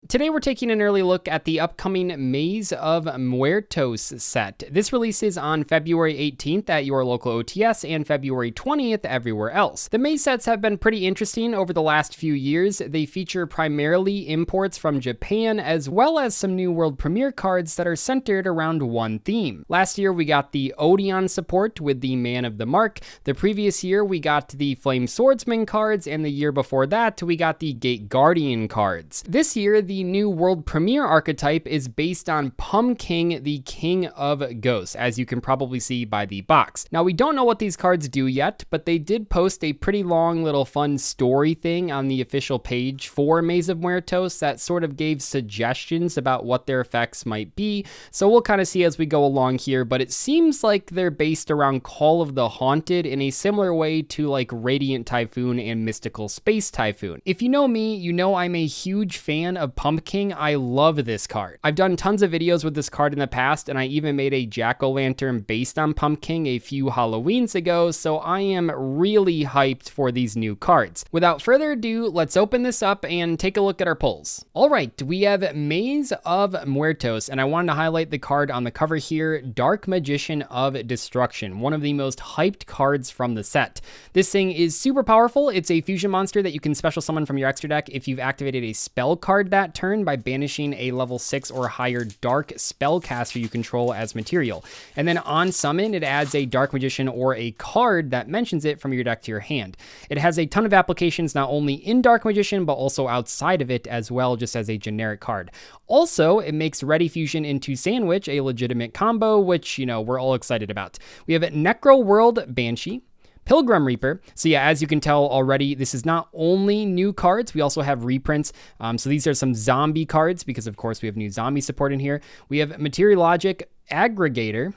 Today we're taking an early look at the upcoming Maze of Muertos set. This releases on February 18th at your local OTS and February 20th everywhere else. The Maze sets have been pretty interesting over the last few years. They feature primarily imports from Japan as well as some new world premiere cards that are centered around one theme. Last year we got the Odeon support with the Man of the Mark. The previous year we got the Flame Swordsman cards, and the year before that we got the Gate Guardian cards. This year the new world premiere archetype is based on Pumpking, the King of Ghosts, as you can probably see by the box. Now we don't know what these cards do yet, but they did post a pretty long little fun story thing on the official page for Maze of Muertos that sort of gave suggestions about what their effects might be, so we'll kind of see as we go along here, but it seems like they're based around Call of the Haunted in a similar way to like Radiant Typhoon and Mystical Space Typhoon. If you know me, you know I'm a huge fan of Pumpking. I love this card. I've done tons of videos with this card in the past, and I even made a jack-o'-lantern based on Pumpking a few Halloweens ago, so I am really hyped for these new cards. Without further ado, let's open this up and take a look at our pulls. Alright, we have Maze of Muertos, and I wanted to highlight the card on the cover here, Dark Magician of Destruction, one of the most hyped cards from the set. This thing is super powerful. It's a fusion monster that you can special summon from your extra deck if you've activated a spell card that turn by banishing a level 6 or higher dark spellcaster you control as material. And then on summon, it adds a Dark Magician or a card that mentions it from your deck to your hand. It has a ton of applications not only in Dark Magician, but also outside of it as well, just as a generic card. Also, it makes Ready Fusion into Sandwich a legitimate combo, which, you know, we're all excited about. We have Necro World Banshee, Pilgrim Reaper. So yeah, as you can tell already, this is not only new cards, we also have reprints. So these are some zombie cards because of course we have new zombie support in here. We have Materialogic Aggregator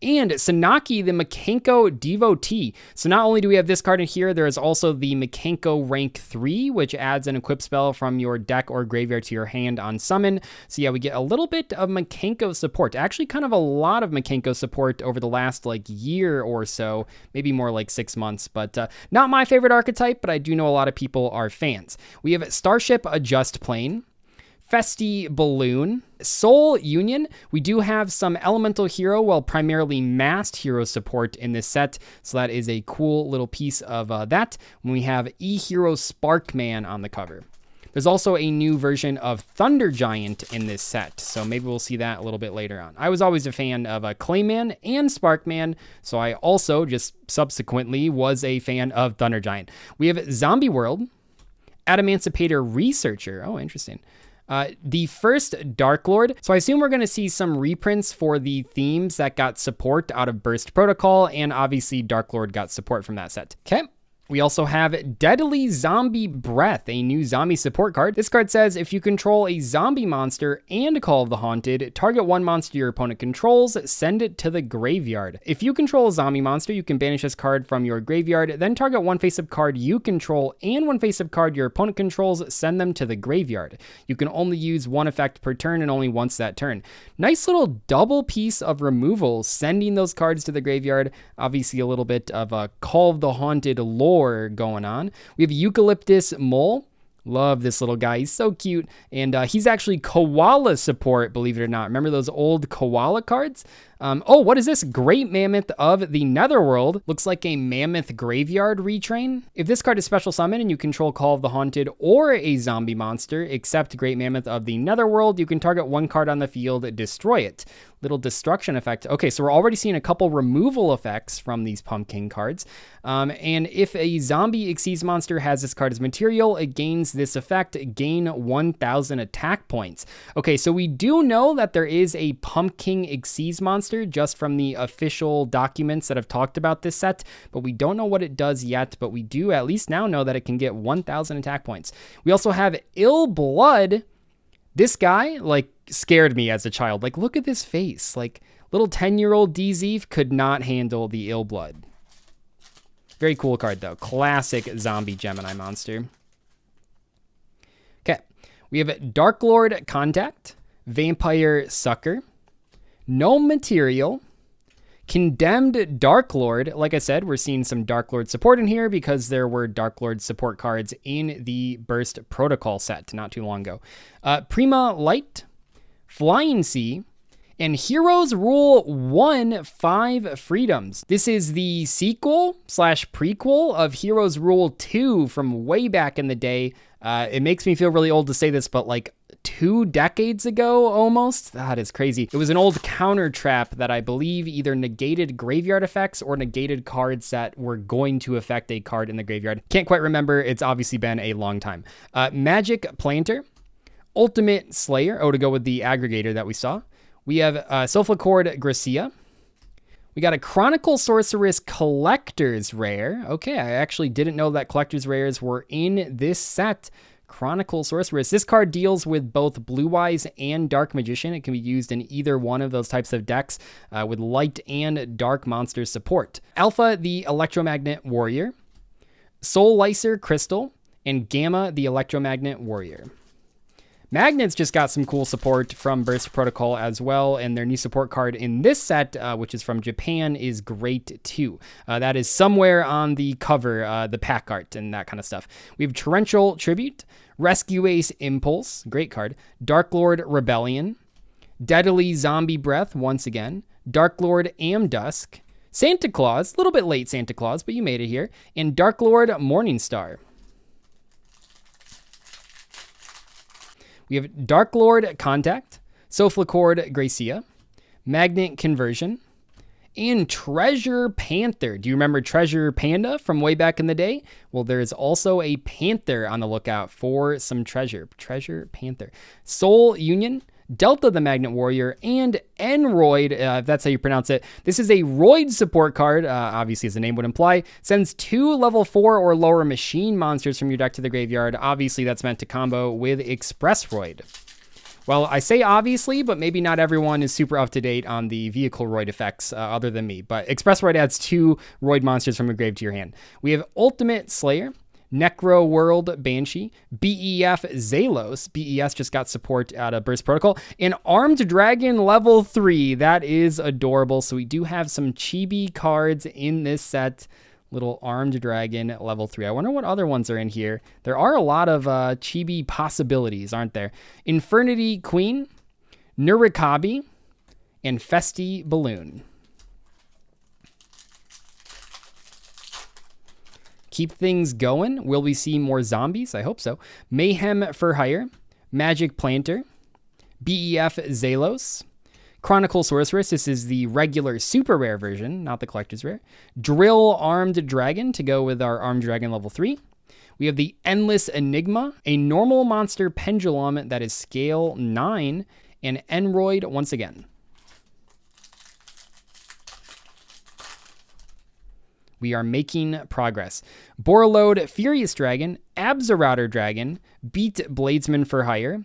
and Sanaki, the Makenko Devotee. So not only do we have this card in here, there is also the Makenko rank 3, which adds an equip spell from your deck or graveyard to your hand on summon. So yeah, we get a little bit of Makenko support. Actually, kind of a lot of Makenko support over the last like year or so, maybe more like 6 months, but not my favorite archetype, but I do know a lot of people are fans. We have Starship Adjust Plane, Festy Balloon, Soul Union. We do have some Elemental Hero, well, primarily Masked Hero support in this set, so that is a cool little piece of that. When we have E-Hero Sparkman on the cover. There's also a new version of Thunder Giant in this set, so maybe we'll see that a little bit later on. I was always a fan of Clayman and Sparkman, so I also just subsequently was a fan of Thunder Giant. We have Zombie World, Adamancipator Researcher. Oh, interesting. The first Darklord. So I assume we're going to see some reprints for the themes that got support out of Burst Protocol, and obviously Darklord got support from that set. Okay. We also have Deadly Zombie Breath, a new zombie support card. This card says, if you control a zombie monster and Call of the Haunted, target one monster your opponent controls, send it to the graveyard. If you control a zombie monster, you can banish this card from your graveyard, then target one face-up card you control and one face-up card your opponent controls, send them to the graveyard. You can only use one effect per turn and only once that turn. Nice little double piece of removal, sending those cards to the graveyard. Obviously a little bit of a Call of the Haunted lore going on. We have Eucalyptus Mole. Love this little guy. He's so cute. And he's actually koala support, believe it or not. Remember those old koala cards? Oh, what is this? Great Mammoth of the Netherworld. Looks like a Mammoth Graveyard retrain. If this card is special summon and you control Call of the Haunted or a zombie monster, except Great Mammoth of the Netherworld, you can target one card on the field, destroy it. Little destruction effect. Okay, so we're already seeing a couple removal effects from these Pumpkin cards. And if a zombie Xyz monster has this card as material, it gains this effect, gain 1,000 attack points. Okay, so we do know that there is a Pumpkin Xyz monster just from the official documents that have talked about this set, but we don't know what it does yet, but we do at least now know that it can get 1,000 attack points. We also have Ill Blood. This guy, like, scared me as a child. Like, look at this face. Like, little 10-year-old Dzeeff could not handle the Ill Blood. Very cool card, though. Classic zombie Gemini monster. Okay. We have Darklord Contact, Vampire Sucker, Gnome Material, Condemned Darklord. Like I said, we're seeing some Darklord support in here because there were Darklord support cards in the Burst Protocol set not too long ago. Prima Light, Flying Sea, and Heroes Rule 1 5 Freedoms. This is the sequel / prequel of Heroes Rule 2 from way back in the day. It makes me feel really old to say this, but like 2 decades ago almost. That is crazy. It was an old counter trap that I believe either negated graveyard effects or negated cards that were going to affect a card in the graveyard. Can't quite remember. It's obviously been a long time. Magic Planter, Ultimate Slayer. Oh, to go with the aggregator that we saw. We have Sulfur Gracia. We got a Chronicle Sorceress Collector's Rare. Okay, I actually didn't know that Collector's Rares were in this set. Chronicle Sorceress. This card deals with both Blue Eyes and Dark Magician. It can be used in either one of those types of decks with light and dark monster support. Alpha, the Electromagnet Warrior. Soul Licer Crystal. And Gamma, the Electromagnet Warrior. Magnets just got some cool support from Burst Protocol as well, and their new support card in this set, which is from Japan, is great too. That is somewhere on the cover, the pack art and that kind of stuff. We have Torrential Tribute, Rescue Ace Impulse, great card, Darklord Rebellion, Deadly Zombie Breath once again, Darklord Amdusk, Santa Claus, a little bit late Santa Claus, but you made it here, and Darklord Morningstar. We have Darklord Contact, Sulfur Gracia, Magnet Conversion, and Treasure Panther. Do you remember Treasure Panda from way back in the day? Well, there is also a Panther on the lookout for some treasure. Treasure Panther. Soul Union, Delta the Magnet Warrior, and Enroid, if that's how you pronounce it. This is a Roid support card, obviously as the name would imply. Sends 2 level 4 or lower machine monsters from your deck to the graveyard. Obviously that's meant to combo with Express Roid. Well, I say obviously, but maybe not everyone is super up to date on the vehicle Roid effects other than me. But Express Roid adds 2 Roid monsters from your grave to your hand. We have Ultimate Slayer, Necro World Banshee, BEF Zalos. BES just got support out of Burst Protocol. And Armed Dragon level 3. That is adorable. So we do have some chibi cards in this set. Little Armed Dragon level 3. I wonder what other ones are in here. There are a lot of chibi possibilities, aren't there? Infernity Queen, Nurikabi, and Festi Balloon. Keep things going. Will we see more zombies? I hope so. Mayhem for Hire, Magic Planter, BEF Zalos, Chronicle Sorceress. This is the regular super rare version, not the collector's rare. Drill Armed Dragon to go with our Armed Dragon level 3. We have the Endless Enigma, a normal monster Pendulum that is scale 9, and Enroid once again. We are making progress. Borreload Furious Dragon, Abzarauder Dragon, Beat Bladesman for Hire,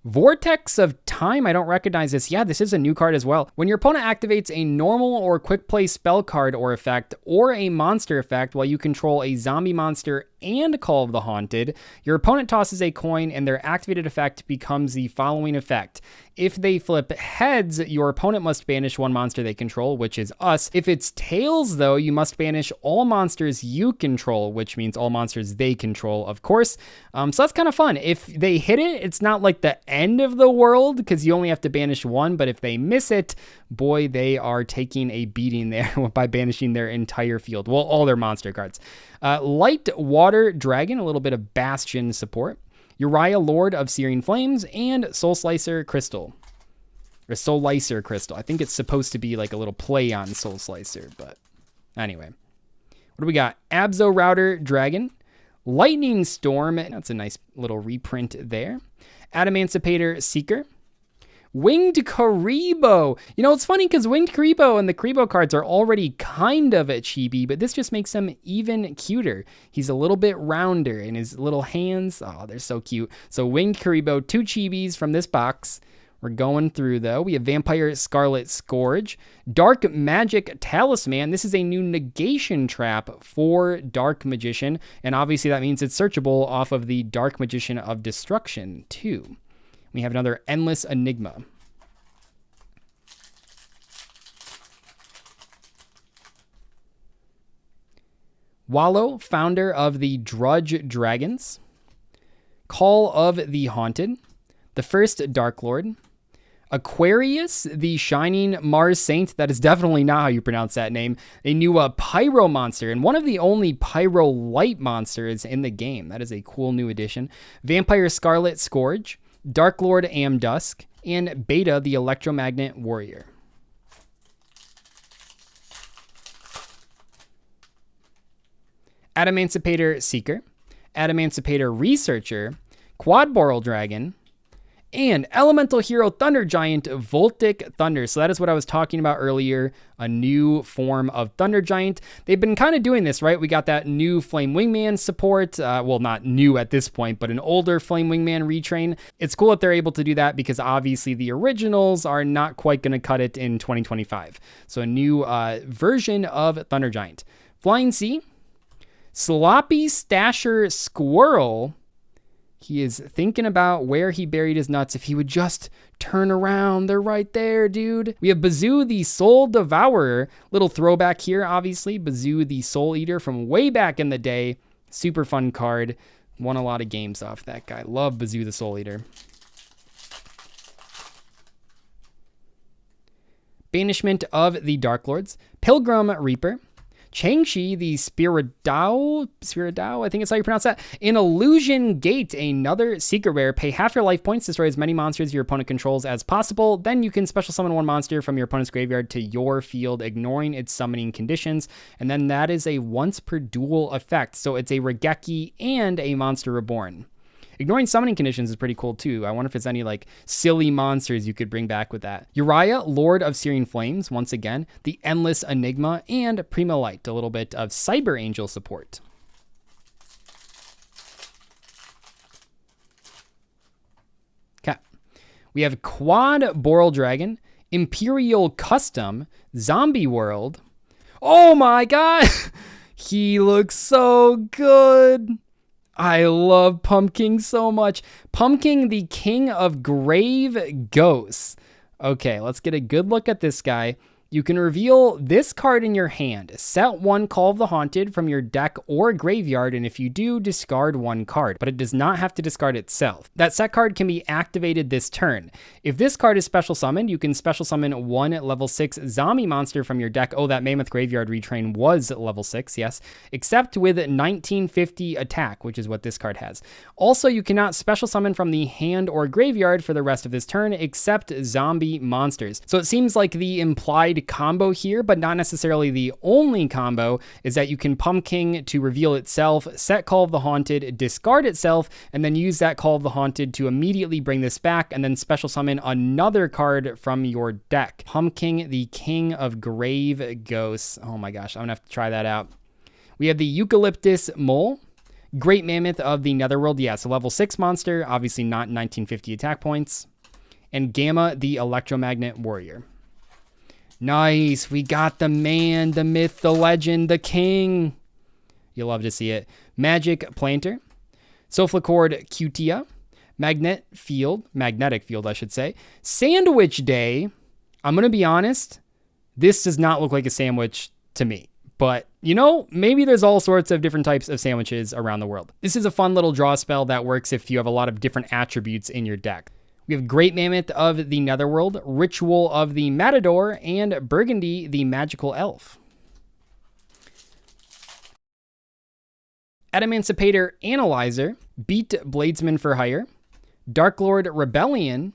Vortex of Time. I don't recognize this. Yeah, this is a new card as well. When your opponent activates a normal or quick play spell card or effect or a monster effect while you control a zombie monster and Call of the Haunted, your opponent tosses a coin and their activated effect becomes the following effect. If they flip heads, your opponent must banish one monster they control, which is us. If it's tails, though, you must banish all monsters you control, which means all monsters they control, of course. So that's kind of fun. If they hit it, it's not like the end of the world because you only have to banish one, but if they miss it, boy, they are taking a beating there by banishing their entire field. Well, all their monster cards. Light Water Dragon, a little bit of Bastion support. Uriah, Lord of Searing Flames, and Soul Slicer Crystal. Or Soul Licer Crystal. I think it's supposed to be like a little play on Soul Slicer, but anyway. What do we got? Abzarauder Dragon. Lightning Storm. That's a nice little reprint there. Adamancipator Seeker. Winged Karibo. You know, it's funny because Winged Karibo and the Karibo cards are already kind of a chibi, but this just makes him even cuter. He's a little bit rounder in his little hands. Oh, they're so cute. So Winged Karibo, 2 chibis from this box. We're going through, though. We have Vampire Scarlet Scourge. Dark Magic Talisman. This is a new negation trap for Dark Magician, and obviously that means it's searchable off of the Dark Magician of Destruction, too. We have another Endless Enigma. Wallow, founder of the Drudge Dragons. Call of the Haunted. The first Darklord. Aquarius, the Shining Mars Saint. That is definitely not how you pronounce that name. A new Pyro monster, and one of the only Pyro light monsters in the game. That is a cool new addition. Vampire Scarlet Scourge, Darklord Amdusk, and Beta, the Electromagnet Warrior. Adamancipator Seeker, Adamancipator Researcher, Quadboral Dragon, and Elemental Hero Thunder Giant Voltic Thunder. So that is what I was talking about earlier, a new form of Thunder Giant. They've been kind of doing this, right? We got that new Flame Wingman support. Well, not new at this point, but an older Flame Wingman retrain. It's cool that they're able to do that because obviously the originals are not quite going to cut it in 2025. So a new version of Thunder Giant. Flying Sea, Sloppy Stasher Squirrel. He is thinking about where he buried his nuts. If he would just turn around, they're right there, dude. We have Bazoo, the Soul Devourer. Little throwback here, obviously. Bazoo, the Soul Eater from way back in the day. Super fun card. Won a lot of games off that guy. Love Bazoo, the Soul Eater. Banishment of the Darklords. Pilgrim Reaper. Changshi, the Spiridao, I think it's how you pronounce that. An Illusion Gate, another secret rare. Pay half your life points, destroy as many monsters your opponent controls as possible. Then you can special summon one monster from your opponent's graveyard to your field, ignoring its summoning conditions. And then that is a once per duel effect. So it's a Regeki and a Monster Reborn. Ignoring summoning conditions is pretty cool too. I wonder if there's any like silly monsters you could bring back with that. Uriah, Lord of Searing Flames, once again. The Endless Enigma, and Prima Light, a little bit of Cyber Angel support. Okay. We have Quad Boral Dragon, Imperial Custom, Zombie World. Oh my god! He looks so good! I love Pumpking so much. Pumpking, the King of Grave Ghosts. Okay, let's get a good look at this guy. You can reveal this card in your hand. Set one Call of the Haunted from your deck or graveyard, and if you do, discard one card, but it does not have to discard itself. That set card can be activated this turn. If this card is special summoned, you can special summon one level 6 zombie monster from your deck. Oh, that Mammoth Graveyard retrain was level 6, yes, except with 1950 attack, which is what this card has. Also, you cannot special summon from the hand or graveyard for the rest of this turn, except zombie monsters. So it seems like the implied combo here, but not necessarily the only combo, is that you can Pumpking to reveal itself, set Call of the Haunted, discard itself, and then use that Call of the Haunted to immediately bring this back and then special summon another card from your deck. Pumpking, the King of Grave Ghosts. Oh my gosh, I'm gonna have to try that out. We have the Eucalyptus Mole, Great Mammoth of the Netherworld. Yeah, it's a level 6 monster, obviously not 1950 attack points. And Gamma, the Electromagnet Warrior. Nice. We got the man, the myth, the legend, the king. You'll love to see it. Magic Planter, Soflacord Cutia, Magnetic Field, I should say. Sandwich Day. I'm going to be honest, this does not look like a sandwich to me. But, you know, maybe there's all sorts of different types of sandwiches around the world. This is a fun little draw spell that works if you have a lot of different attributes in your deck. We have Great Mammoth of the Netherworld, Ritual of the Matador, and Burgundy, the Magical Elf. Adamancipator Analyzer, Beat Bladesman for Hire, Darklord Rebellion,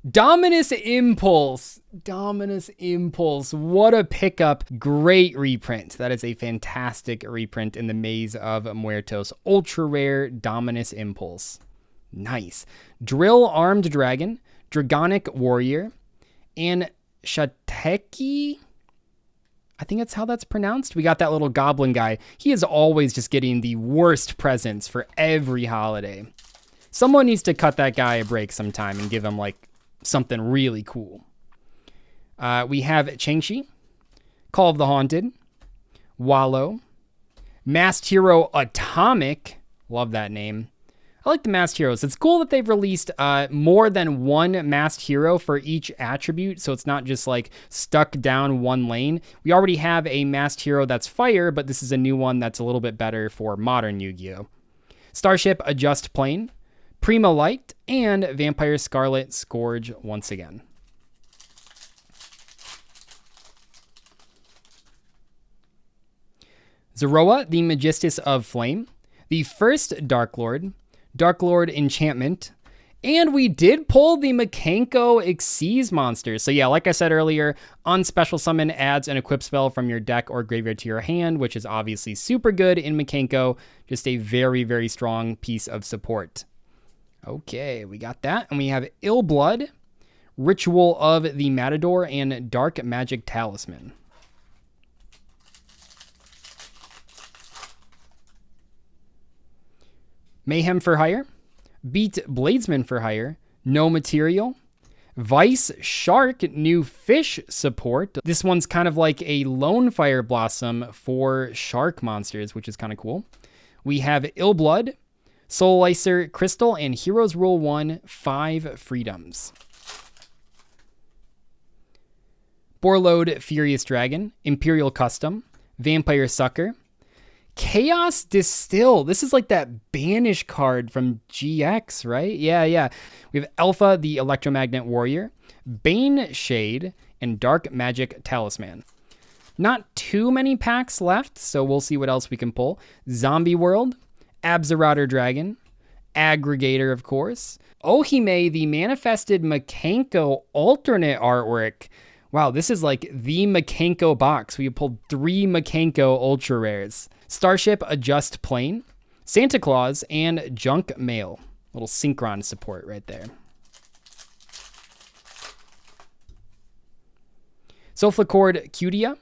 Dominus Impulse. What a pickup. Great reprint. That is a fantastic reprint in the Maze of Muertos. Ultra rare Dominus Impulse. Nice. Drill Armed Dragon, Dragonic Warrior, and Shateki. I think that's how that's pronounced. We got that little goblin guy. He is always just getting the worst presents for every holiday. Someone needs to cut that guy a break sometime and give him like something really cool. We have Changshi, Call of the Haunted, Wallow, Masked Hero Atomic. Love that name. I like the masked heroes. It's cool that they've released more than one masked hero for each attribute, so it's not just like stuck down one lane. We already have a masked hero that's fire, but this is a new one that's a little bit better for modern Yu-Gi-Oh! Starship Adjust Plane, Prima Light, and Vampire Scarlet Scourge once again. Zeroa, the Magistus of Flame, the first Darklord, Darklord Enchantment, and we did pull the Makenko Xyz monster. So yeah, like I said earlier, on special summon adds an equip spell from your deck or graveyard to your hand, which is obviously super good in Makenko. Just a very, very strong piece of support. Okay, we got that. And we have Ill Blood, Ritual of the Matador, and Dark Magic Talisman. Mayhem for Hire, Beat Bladesman for Hire, No Material, Vice Shark, new fish support. This one's kind of like a Lone Fire Blossom for shark monsters, which is kind of cool. We have Ill Blood, Soul Licer Crystal, and Heroes Rule 1, 5 freedoms. Borlode Furious Dragon, Imperial Custom, Vampire Sucker, Chaos Distill. This is like that Banish card from GX, right? Yeah. We have Alpha, the Electromagnet Warrior, Bane Shade, and Dark Magic Talisman. Not too many packs left, so we'll see what else we can pull. Zombie World, Abzerauder Dragon, Aggregator, of course, Ohime, the Manifested Makenko alternate artwork. Wow, this is like the Makenko box. We pulled 3 Makenko ultra rares. Starship Adjust Plane, Santa Claus, and Junk Mail. Little Synchron support right there. Sulfurcord Cutia,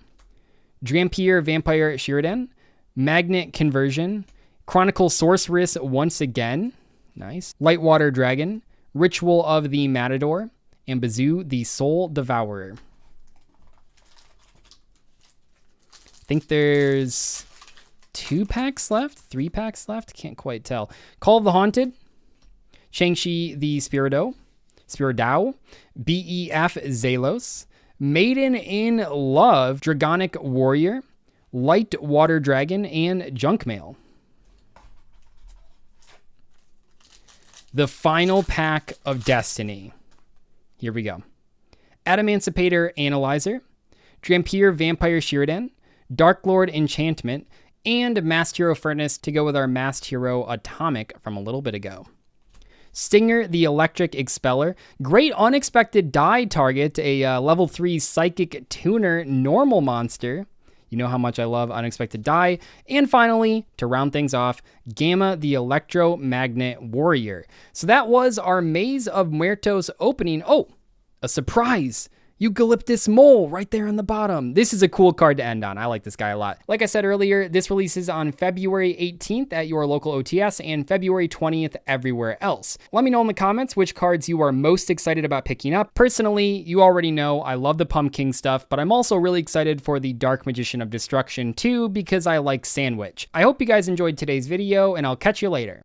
Drampier Vampire Shiridan, Magnet Conversion, Chronicle Sorceress once again. Nice. Lightwater Dragon, Ritual of the Matador, and Bazoo, the Soul Devourer. I think there's 2 packs left, 3 packs left, can't quite tell. Call of the Haunted, Shang-Chi the Spirito, BEF Zalos, Maiden in Love, Dragonic Warrior, Light Water Dragon, and Junk Mail. The final pack of Destiny. Here we go. Adamancipator Analyzer, Drampier Vampire Shiridan, Darklord Enchantment, and Masked Hero Furnace to go with our Masked Hero Atomic from a little bit ago. Stinger, the Electric Expeller. Great unexpected die target, a level 3 Psychic Tuner normal monster. You know how much I love unexpected die. And finally, to round things off, Gamma, the Electromagnet Warrior. So that was our Maze of Muertos opening. Oh, a surprise! Eucalyptus Mole right there on the bottom. This is a cool card to end on. I like this guy a lot. Like I said earlier, this releases on February 18th at your local OTS and February 20th everywhere else. Let me know in the comments which cards you are most excited about picking up. Personally, you already know I love the Pumpking stuff, but I'm also really excited for the Dark Magician of Destruction too because I like Sandwich. I hope you guys enjoyed today's video, and I'll catch you later.